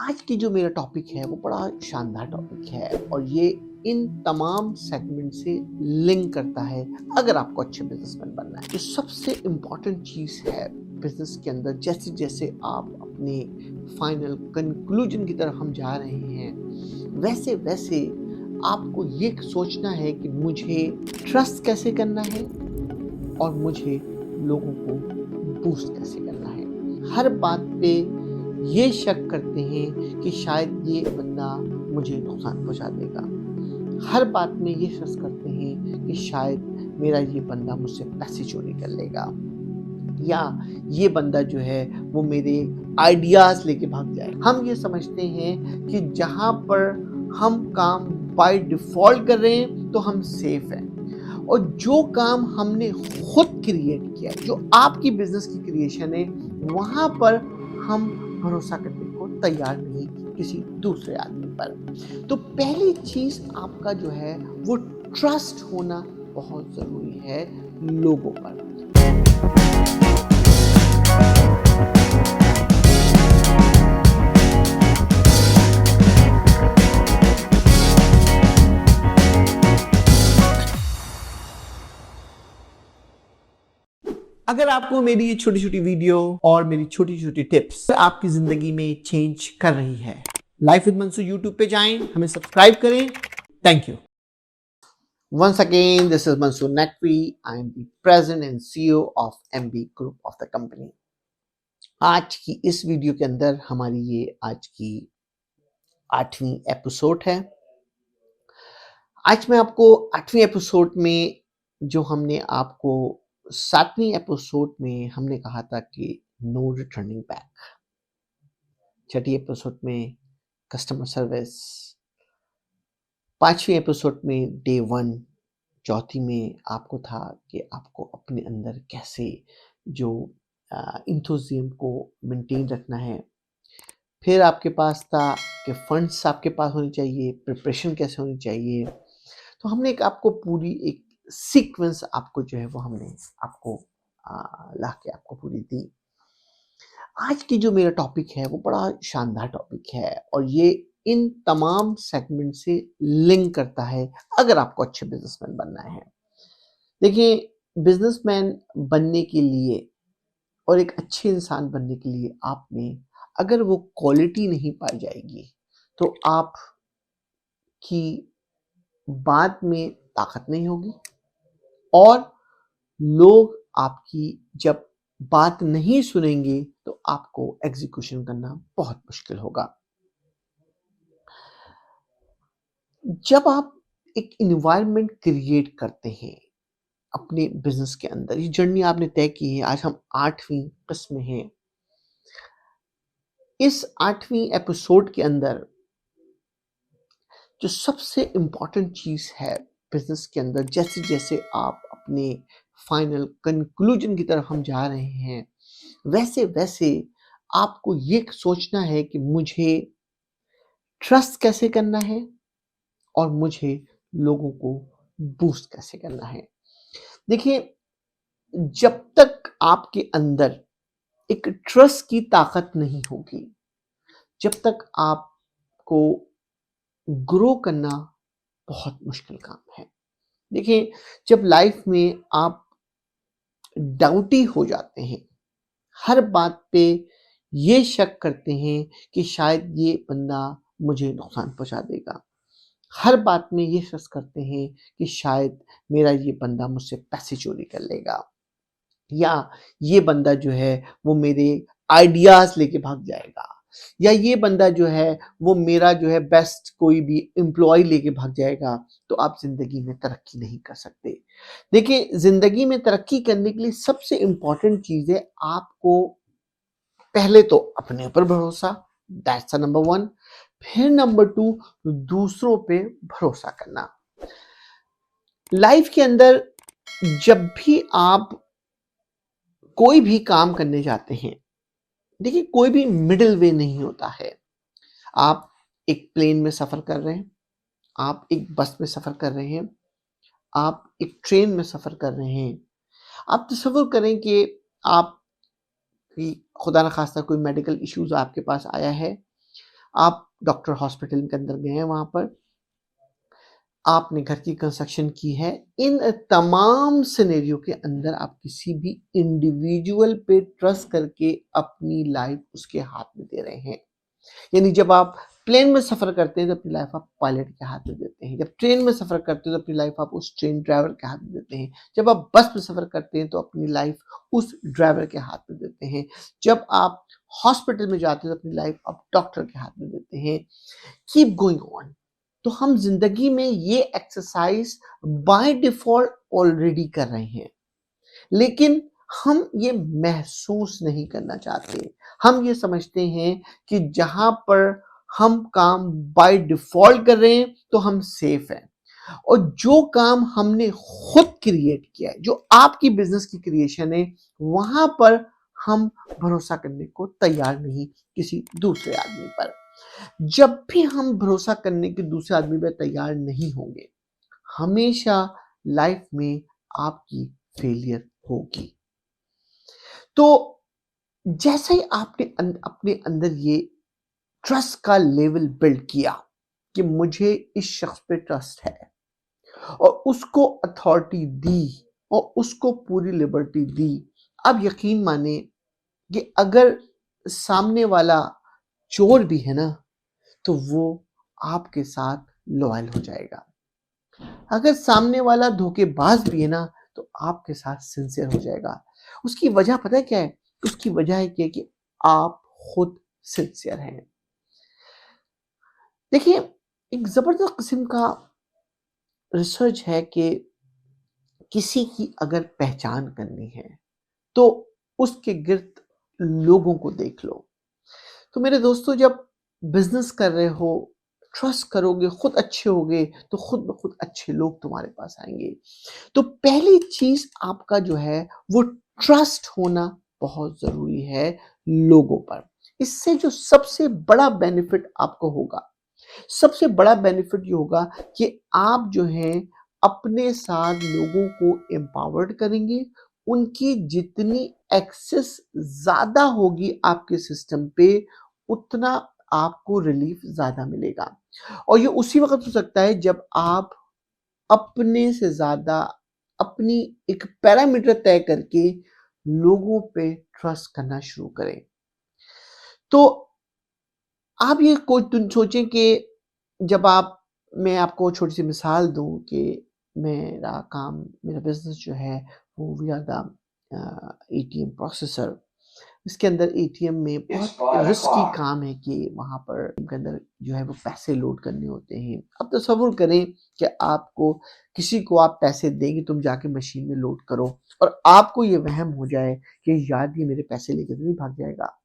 आज की जो मेरा टॉपिक है वो बड़ा शानदार टॉपिक है और ये इन तमाम सेगमेंट से लिंक करता है अगर आपको अच्छे बिजनेसमैन बनना है। जो सबसे इम्पॉर्टेंट चीज़ है बिजनेस के अंदर, जैसे जैसे आप अपने फाइनल कंक्लूजन की तरफ हम जा रहे हैं, वैसे वैसे आपको ये सोचना है कि मुझे ट्रस्ट कैसे करना है और मुझे लोगों को बूस्ट कैसे करना है। हर बात पे ये शक करते हैं कि शायद ये बंदा मुझे नुकसान पहुंचा देगा। हर बात में ये शक करते हैं कि शायद मेरा ये बंदा मुझसे पैसे चोरी कर लेगा, या ये बंदा जो है वो मेरे आइडियाज लेके भाग जाए। हम ये समझते हैं कि जहां पर हम काम बाय डिफॉल्ट कर रहे हैं तो हम सेफ हैं, और जो काम हमने खुद क्रिएट किया है, जो आपकी बिजनेस की क्रिएशन है, वहां पर हम भरोसा करने को तैयार नहीं किसी दूसरे आदमी पर। तो पहली चीज आपका जो है वो ट्रस्ट होना बहुत जरूरी है लोगों पर। अगर आपको मेरी ये छोटी छोटी वीडियो और मेरी छोटी छोटी टिप्स आपकी जिंदगी में चेंज कर रही है, लाइफ विद मंसू यूट्यूब पे जाएं, हमें सब्सक्राइब करें। Thank you. Once again, this is Mansoor Naqvi. I am the president and CEO of MB Group of the company. आज की इस वीडियो के अंदर हमारी ये आज की 8वीं एपिसोड है। आज मैं आपको 8वीं एपिसोड में, जो हमने आपको 7वीं एपिसोड में हमने कहा था कि नो रिटर्निंग बैक, 6ठी एपिसोड में कस्टमर सर्विस, 5वीं एपिसोड में डे 1, 4थी में आपको था कि आपको अपने अंदर कैसे जो इंथुजियम को मेंटेन रखना है। फिर आपके पास था कि फंड्स आपके पास होने चाहिए, प्रिपरेशन कैसे होनी चाहिए। तो हमने एक आपको पूरी एक सीक्वेंस आपको जो है वो हमने आपको ला के आपको पूरी दी। आज की जो मेरा टॉपिक है वो बड़ा शानदार टॉपिक है और ये इन तमाम सेगमेंट से लिंक करता है अगर आपको अच्छे बिजनेसमैन बनना है। देखिए, बिजनेसमैन बनने के लिए और एक अच्छे इंसान बनने के लिए आप में अगर वो क्वालिटी नहीं पाई जाएगी तो आप की बात में ताकत नहीं होगी, और लोग आपकी जब बात नहीं सुनेंगे तो आपको एग्जीक्यूशन करना बहुत मुश्किल होगा। जब आप एक इन्वायरमेंट क्रिएट करते हैं अपने बिजनेस के अंदर, ये जर्नी आपने तय की है। आज हम 8वीं किस्म में हैं। इस 8वीं एपिसोड के अंदर जो सबसे इम्पॉर्टेंट चीज है बिजनेस के अंदर, जैसे जैसे आप अपने फाइनल कंक्लूजन की तरफ हम जा रहे हैं, वैसे वैसे आपको ये सोचना है कि मुझे ट्रस्ट कैसे करना है और मुझे लोगों को बूस्ट कैसे करना है। देखिए, जब तक आपके अंदर एक ट्रस्ट की ताकत नहीं होगी, जब तक आपको ग्रो करना बहुत मुश्किल काम है। देखिए, जब लाइफ में आप डाउटी हो जाते हैं, हर बात पे ये शक करते हैं कि शायद ये बंदा मुझे नुकसान पहुंचा देगा, हर बात में ये शक करते हैं कि शायद मेरा ये बंदा मुझसे पैसे चोरी कर लेगा, या ये बंदा जो है वो मेरे आइडियाज लेके भाग जाएगा, या ये बंदा जो है वो मेरा जो है बेस्ट कोई भी एम्प्लॉय लेके भाग जाएगा, तो आप जिंदगी में तरक्की नहीं कर सकते। देखिए, जिंदगी में तरक्की करने के लिए सबसे इंपॉर्टेंट चीज है आपको पहले तो अपने ऊपर भरोसा, दैट्स नंबर 1। फिर नंबर 2, दूसरों पे भरोसा करना। लाइफ के अंदर जब भी आप कोई भी काम करने जाते हैं, देखिए कोई भी मिडिल वे नहीं होता है। आप एक प्लेन में सफर कर रहे हैं, आप एक बस में सफर कर रहे हैं, आप एक ट्रेन में सफर कर रहे हैं। आप तसव्वुर करें कि आप खुदा न खास्ता कोई मेडिकल इश्यूज आपके पास आया है, आप डॉक्टर हॉस्पिटल के अंदर गए हैं, वहाँ पर आपने घर की कंस्ट्रक्शन की है। इन तमाम सिनेरियो के अंदर आप किसी भी इंडिविजुअल पे ट्रस्ट करके अपनी लाइफ उसके हाथ में दे रहे हैं। यानी जब आप प्लेन में सफ़र करते हैं तो अपनी लाइफ आप पायलट के हाथ में देते हैं। जब ट्रेन में सफ़र करते हैं तो अपनी लाइफ आप उस ट्रेन ड्राइवर के हाथ में देते हैं। जब आप बस में सफ़र करते हैं तो अपनी लाइफ उस ड्राइवर के हाथ में देते हैं। जब आप हॉस्पिटल में जाते हैं तो अपनी लाइफ आप डॉक्टर के हाथ में देते हैं। Keep going on. तो हम ज़िंदगी में ये एक्सरसाइज़ बाय डिफ़ॉल्ट ऑलरेडी कर रहे हैं, लेकिन हम ये महसूस नहीं करना चाहते। हम ये समझते हैं कि जहाँ पर हम काम बाय डिफ़ॉल्ट कर रहे हैं, तो हम सेफ़ हैं। और जो काम हमने खुद क्रिएट किया है, जो आपकी बिज़नेस की क्रिएशन है, वहाँ पर हम भरोसा करने को तैयार नहीं किसी दूसरे आदमी पर। जब भी हम भरोसा करने के दूसरे आदमी पर तैयार नहीं होंगे, हमेशा लाइफ में आपकी फेलियर होगी। तो जैसे ही आपने अपने अंदर ये ट्रस्ट का लेवल बिल्ड किया कि मुझे इस शख्स पे ट्रस्ट है, और उसको अथॉरिटी दी और उसको पूरी लिबर्टी दी, अब यकीन माने कि अगर सामने वाला चोर भी है ना, तो वो आपके साथ लॉयल हो जाएगा। अगर सामने वाला धोखेबाज भी है ना, तो आपके साथ सिंसियर हो जाएगा। उसकी वजह पता है क्या है? उसकी वजह है कि आप खुद सिंसियर हैं। देखिए, एक ज़बरदस्त किस्म का रिसर्च है कि किसी की अगर पहचान करनी है, तो उसके गिर्द लोगों को देख लो। तो मेरे दोस्तों, जब बिज़नेस कर रहे हो, ट्रस्ट करोगे, खुद अच्छे होगे, तो खुद ब खुद अच्छे लोग तुम्हारे पास आएँगे। तो पहली चीज़ आपका जो है वो ट्रस्ट होना बहुत ज़रूरी है लोगों पर। इससे जो सबसे बड़ा बेनिफिट आपको होगा, सबसे बड़ा बेनिफिट ये होगा कि आप जो हैं अपने साथ लोगों को एम्पावर्ड करेंगे। उनकी जितनी एक्सेस ज़्यादा होगी आपके सिस्टम पे, उतना आपको रिलीफ ज़्यादा मिलेगा। और ये उसी वक़्त हो सकता है जब आप अपने से ज़्यादा अपनी एक पैरामीटर तय करके लोगों पे ट्रस्ट करना शुरू करें। तो आप ये सोचें कि जब आप मैं आपको छोटी सी मिसाल दूं कि मेरा बिजनेस जो है वो we are the ATM processor. इसके अंदर एटीएम में बहुत रिस्की काम है कि वहाँ पर के अंदर जो है वो पैसे लोड करने होते हैं। अब तसव्वुर करें कि आपको किसी को आप पैसे देंगे, तुम जाके मशीन में लोड करो, और आपको ये वहम हो जाए कि यार ये मेरे पैसे लेकर तो नहीं भाग जाएगा।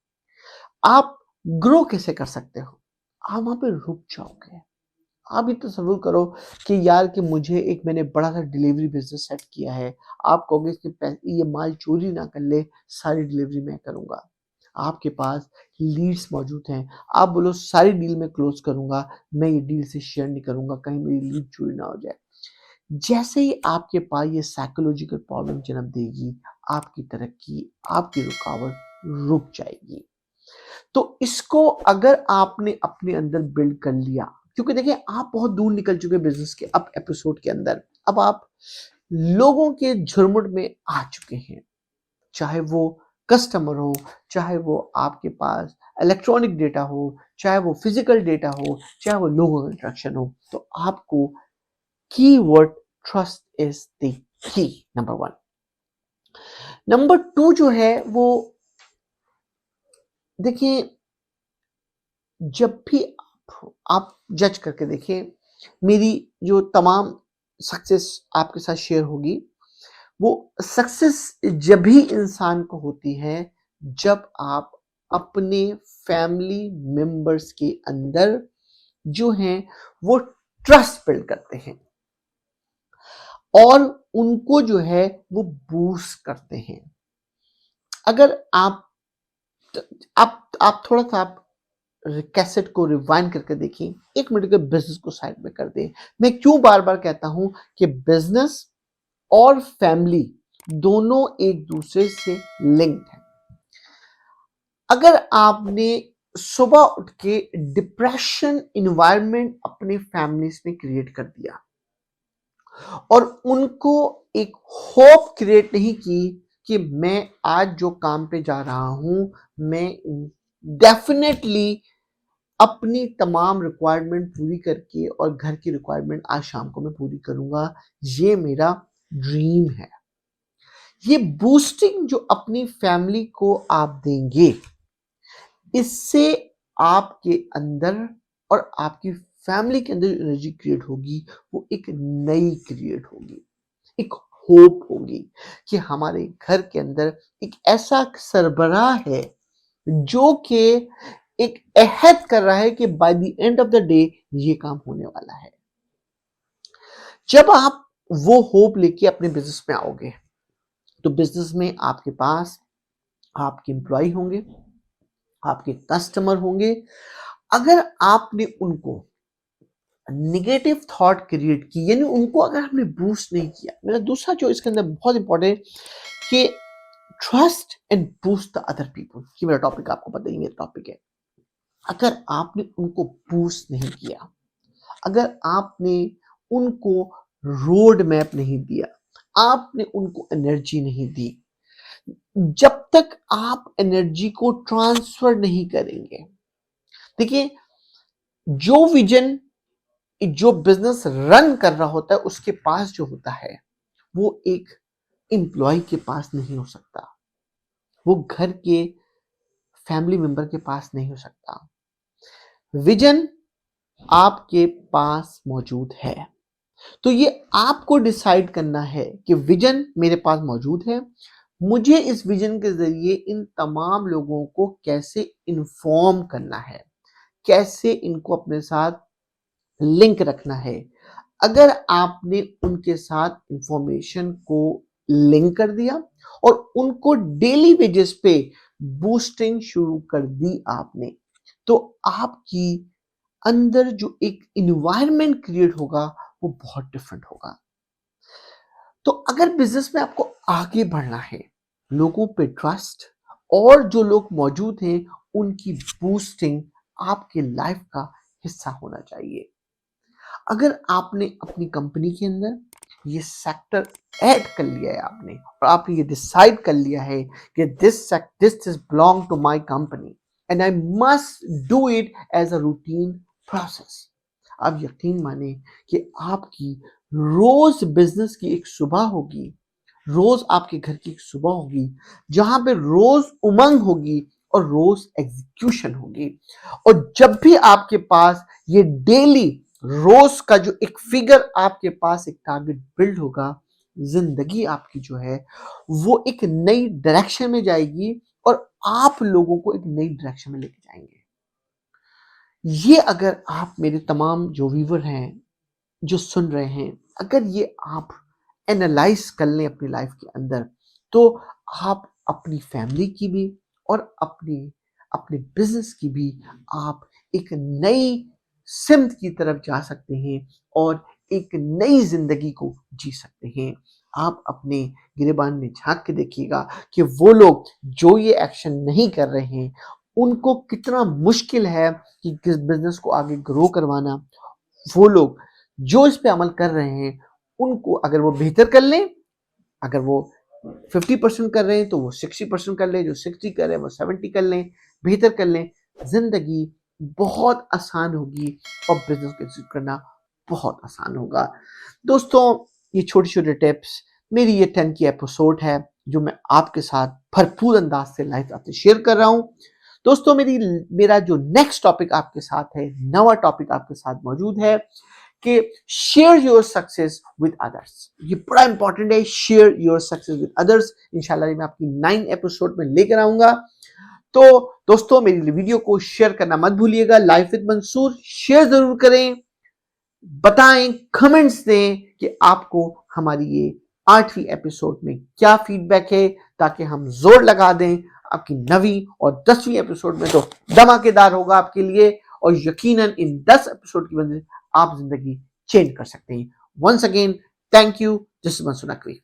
आप ग्रो कैसे कर सकते हो? आप वहाँ पे रुक जाओगे। आप ये तसव्वुर करो कि यार कि मुझे एक मैंने बड़ा-सा डिलीवरी बिज़नेस सेट किया है। आप कहोगे कि ये माल चोरी ना कर ले, सारी डिलीवरी मैं करूँगा। आपके पास लीड्स मौजूद हैं। आप बोलो सारी डील मैं क्लोज़ करूँगा, मैं ये डील से शेयर नहीं करूँगा, कहीं मेरी लीड चोरी ना हो जाए। जैसे ही आपके पास ये साइकोलॉजिकल प्रॉब्लम जन्म देगी, आपकी तरक्की, आपकी रुकावट रुक जाएगी। तो इसको अगर आपने अपने अंदर बिल्ड कर लिया, क्योंकि देखिए आप बहुत दूर निकल चुके बिजनेस के अब एपिसोड के अंदर, अब आप लोगों के झुरमुट में आ चुके हैं, चाहे वो कस्टमर हो, चाहे वो आपके पास इलेक्ट्रॉनिक डेटा हो, चाहे वो फिजिकल डेटा हो, चाहे वो लोगों का इंटरेक्शन हो, तो आपको keyword trust is the key. Number one. Number two जो है वो, देखिए, जब भी आप जज करके देखिए, मेरी जो तमाम सक्सेस आपके साथ शेयर होगी, वो सक्सेस जब भी इंसान को होती है जब आप अपने फैमिली मेंबर्स के अंदर जो हैं वो ट्रस्ट बिल्ड करते हैं और उनको जो है वो बूस्ट करते हैं। अगर आप थोड़ा सा आप कैसेट को रिवाइंड करके देखिए, 1 मिनट के बिज़नेस को साइड में कर दें। मैं क्यों बार-बार कहता हूँ कि बिज़नेस और फैमिली दोनों एक दूसरे से लिंक्ड हैं। अगर आपने सुबह उठ के डिप्रेशन इन्वायरमेंट अपने फैमिलीज में क्रिएट कर दिया और उनको एक होप क्रिएट नहीं की कि मैं आज जो काम पे जा रहा हूं मैं डेफिनेटली अपनी तमाम रिक्वायरमेंट पूरी करके और घर की रिक्वायरमेंट आज शाम को मैं पूरी करूंगा, ये मेरा ड्रीम है। ये बूस्टिंग जो अपनी फैमिली को आप देंगे, इससे आपके अंदर और आपकी फैमिली के अंदर जो एनर्जी क्रिएट होगी वो एक नई क्रिएट होगी, एक होप होगी कि हमारे घर के अंदर एक ऐसा सरबराह है जो कि एक अहद कर रहा है कि by the end of the day ये काम होने वाला है। जब आप वो होप लेके अपने बिजनेस में आओगे तो बिजनेस में आपके पास आपके एम्प्लॉय होंगे, आपके कस्टमर होंगे। अगर आपने उनको नेगेटिव थॉट क्रिएट की, यानी उनको अगर आपने बूस्ट नहीं किया, मेरा दूसरा जो इसके अंदर बहुत इंपॉर्टेंट कि trust and boost the other people, ये मेरा टॉपिक आपको पता ही मेरा टॉपिक है। अगर आपने उनको बूस्ट नहीं किया, अगर आपने उनको रोड मैप नहीं दिया, आपने उनको एनर्जी नहीं दी, जब तक आप एनर्जी को ट्रांसफर नहीं करेंगे, देखिए जो विजन जो बिजनेस रन कर रहा होता है उसके पास जो होता है वो एक एम्प्लॉय के पास नहीं हो सकता, वो घर के फैमिली मेंबर के पास नहीं हो सकता। विजन आपके पास मौजूद है तो ये आपको डिसाइड करना है कि विजन मेरे पास मौजूद है, मुझे इस विजन के जरिए इन तमाम लोगों को कैसे इन्फॉर्म करना है, कैसे इनको अपने साथ लिंक रखना है। अगर आपने उनके साथ इंफॉर्मेशन को लिंक कर दिया और उनको डेली बेसिस पे बूस्टिंग शुरू कर दी आपने, तो आपकी अंदर जो एक इन्वायरमेंट क्रिएट होगा वो बहुत डिफरेंट होगा। तो अगर बिजनेस में आपको आगे बढ़ना है, लोगों पे ट्रस्ट और जो लोग मौजूद हैं उनकी बूस्टिंग आपके लाइफ का हिस्सा होना चाहिए। अगर आपने अपनी कंपनी के अंदर ये सेक्टर ऐड कर लिया है आपने और आपने ये डिसाइड कर लिया है कि this is belong to my company and I must do it as a routine process, आप यकीन माने कि आपकी रोज बिजनेस की एक सुबह होगी, रोज आपके घर की एक सुबह होगी जहां पे रोज उमंग होगी और रोज एग्जीक्यूशन होगी। और जब भी आपके पास ये डेली रोज का जो एक फिगर आपके पास एक टारगेट बिल्ड होगा, जिंदगी आपकी जो है वो एक नई डायरेक्शन में जाएगी और आप लोगों को एक नई डायरेक्शन में लेके जाएंगे। ये अगर आप मेरे तमाम जो व्यूवर हैं जो सुन रहे हैं, अगर ये आप एनालाइज कर लें अपनी लाइफ के अंदर, तो आप अपनी फैमिली की भी और अपनी अपने बिजनेस की भी आप एक नई सिमत की तरफ जा सकते हैं और एक नई जिंदगी को जी सकते हैं। आप अपने गिरेबान में झांक के देखिएगा कि वो लोग जो ये एक्शन नहीं कर रहे हैं उनको कितना मुश्किल है कि किस बिजनेस को आगे ग्रो करवाना। वो लोग जो इस पे अमल कर रहे हैं उनको अगर वो बेहतर कर लें, अगर वो 50% कर रहे हैं तो वो 60% कर लें, जो 60 कर रहे हैं वो 70 कर लें, बेहतर कर लें, जिंदगी बहुत आसान होगी और बिजनेस को एग्जीक्यूट करना बहुत आसान होगा। दोस्तों, ये छोटे छोटे टिप्स मेरी ये 10 की एपिसोड है जो मैं आपके साथ भरपूर अंदाज से लाइव आपसे शेयर कर रहा हूं। दोस्तों, मेरा जो नेक्स्ट टॉपिक आपके साथ है, नवा टॉपिक आपके साथ मौजूद है कि share your success with others. ये बड़ा इंपॉर्टेंट है, share your success with others. इंशाल्लाह मैं आपकी 9 एपिसोड में लेकर आऊंगा। तो दोस्तों, मेरी वीडियो को शेयर करना मत भूलिएगा। लाइफ विद मंसूर शेयर जरूर करें, बताएं, कमेंट्स दें कि आपको हमारी ये 8वीं एपिसोड में क्या फीडबैक है, ताकि हम जोर लगा दें। आपकी 9वीं और 10वीं एपिसोड में तो धमाकेदार होगा आपके लिए और यकीनन इन 10 एपिसोड की वजह से आप जिंदगी चेंज कर सकते हैं। Once again, thank you. This is Mansoor Naqvi.